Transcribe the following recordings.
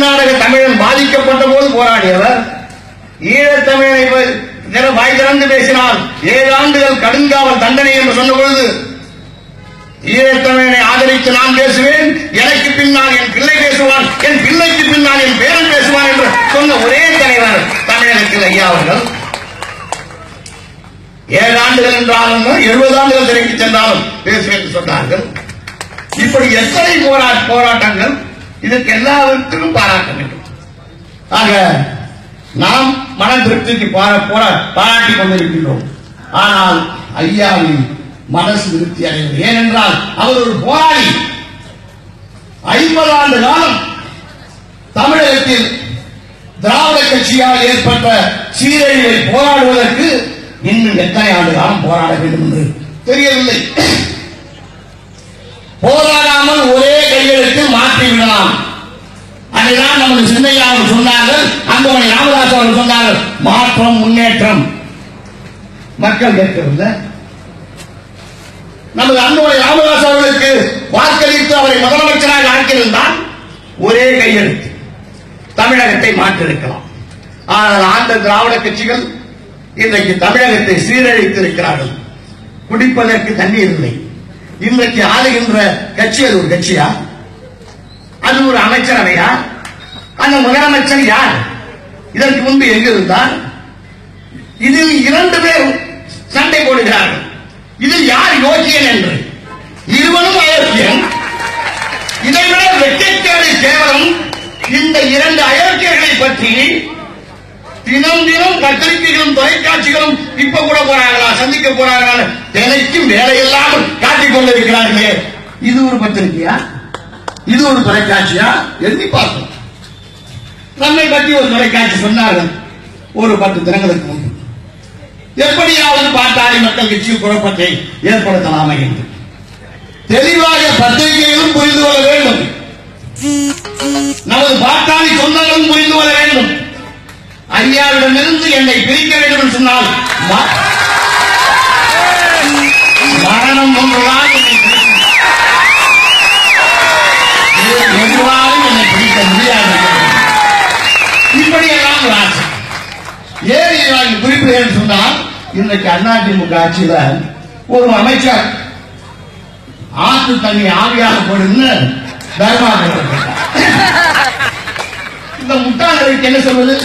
கர்நாடக தமிழன் பாதிக்கப்பட்ட போது போராடியவர். ஈழத்தமிழனை வாய் திறந்து பேசினால் 7 ஆண்டுகள் கடுங்காவல் தண்டனை என்று சொன்ன பொழுது ஈழத்தமிழனை ஆதரித்து நான் பேசுவேன், எனக்கு பின்னால் என் பிள்ளை பேசுவான், என் பிள்ளைக்கு பின்னால் என் பேரன் பேசுவான் என்று சொன்ன ஒரே தலைவர் தமிழகத்தில் ஐயா அவர்கள். 7 ஆண்டுகள் என்றாலும் 70 ஆண்டுகள் திரைக்கு சென்றாலும் பேசுவேன் என்று சொன்னார்கள். இப்படி எத்தனை போராட்டங்கள், இதற்கு எல்லாவற்றுக்கும் பாராட்ட வேண்டும். ஆக நாம் மன திருப்திக்கு பாராட்டிக் கொண்டிருக்கின்றோம். ஆனால் ஐயாவின் மனசு திருப்தி அடைகிறது. ஏனென்றால் அவர் ஒரு போராளி. 50 ஆண்டு காலம் தமிழகத்தில் திராவிட கட்சியால் ஏற்பட்ட சீரழிவை போராடுவதற்கு இன்னும் எத்தனை ஆண்டு காலம் போராட வேண்டும் என்று தெரியவில்லை. போராடாமல் ஒரே கையெழுத்து மாற்றிவிடலாம். அதுதான் நமது சின்னையா அவர்கள் சொன்னார்கள், அன்புமணி ராமதாஸ் அவர்கள் சொன்னார்கள், மாற்றம் முன்னேற்றம். மக்கள் கேட்கவில்லை. நமது அன்புமணி ராமதாஸ் அவர்களுக்கு வாக்களித்து அவரை முதலமைச்சராக ஆக்கியிருந்தால் ஒரே கையெழுத்து தமிழகத்தை மாற்றிருக்கலாம். ஆனால் ஆண்ட திராவிட கட்சிகள் இன்றைக்கு தமிழகத்தை சீரழித்திருக்கிறார்கள். குடிப்பதற்கு தண்ணீர் இல்லை. இன்றைக்கு ஆளுகின்ற கட்சி அது ஒரு கட்சியா? அது ஒரு அமைச்சரவையா? அந்த முதலமைச்சர் யார்? இதற்கு முன்பு எங்கு இருந்தார்? இதில் 2 பேர் சண்டை போடுகிறார்கள். இதில் யார் யோக்கியன் என்று. இருவரும் அயோக்கியன். இதைவிட வெட்கக்கேடு கேவலம் இந்த 2 அயோக்கியர்களை பற்றி தினம் தினம் பத்திரிகைகளும் தொலைக்காட்சிகளும் இப்ப கூட போறாங்களா, சந்திக்க போறாங்களா, தினைக்கும் வேலையில்லாமல் காட்டிக் கொண்டிருக்கிறார்களே. இது ஒரு பத்திரிகையா? இது ஒரு தொலைக்காட்சியா? எண்ணி பார்க்கணும். நம்மை பற்றி ஒரு தொலைக்காட்சி சொன்னார்கள் ஒரு 10 தினங்களுக்கு முன்பு, எப்படியாவது பாட்டாளி மக்கள் கட்சியில் குழப்பத்தை ஏற்படுத்தலாமா என்று. தெளிவாக பத்திரிகைகளும் புரிந்து கொள்ள வேண்டும், நமது பாட்டாளி சொந்தங்களும் புரிந்து கொள்ள வேண்டும். ஐயாவிடமிருந்து என்னை பிரிக்க வேண்டும் என்று சொன்னால் மரணம் ஒன்றுதான் எதுவாலும் என்னை பிடிக்க முடியாது. இப்படியெல்லாம் ஒரு ஆட்சி. ஏன் குறிப்பிடுகிறேன் சொன்னால், இன்றைக்கு அதிமுக ஆட்சியில ஒரு அமைச்சர் ஆற்று தண்ணி ஆவியாக போடுன்னு தர்மாபுரம். இந்த முட்டாளர்களுக்கு என்ன சொல்வது?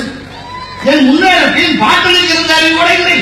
என் முன்னேற்றத்தில் பாட்டலுக்கு இருந்த அறிவு கூட இல்லை.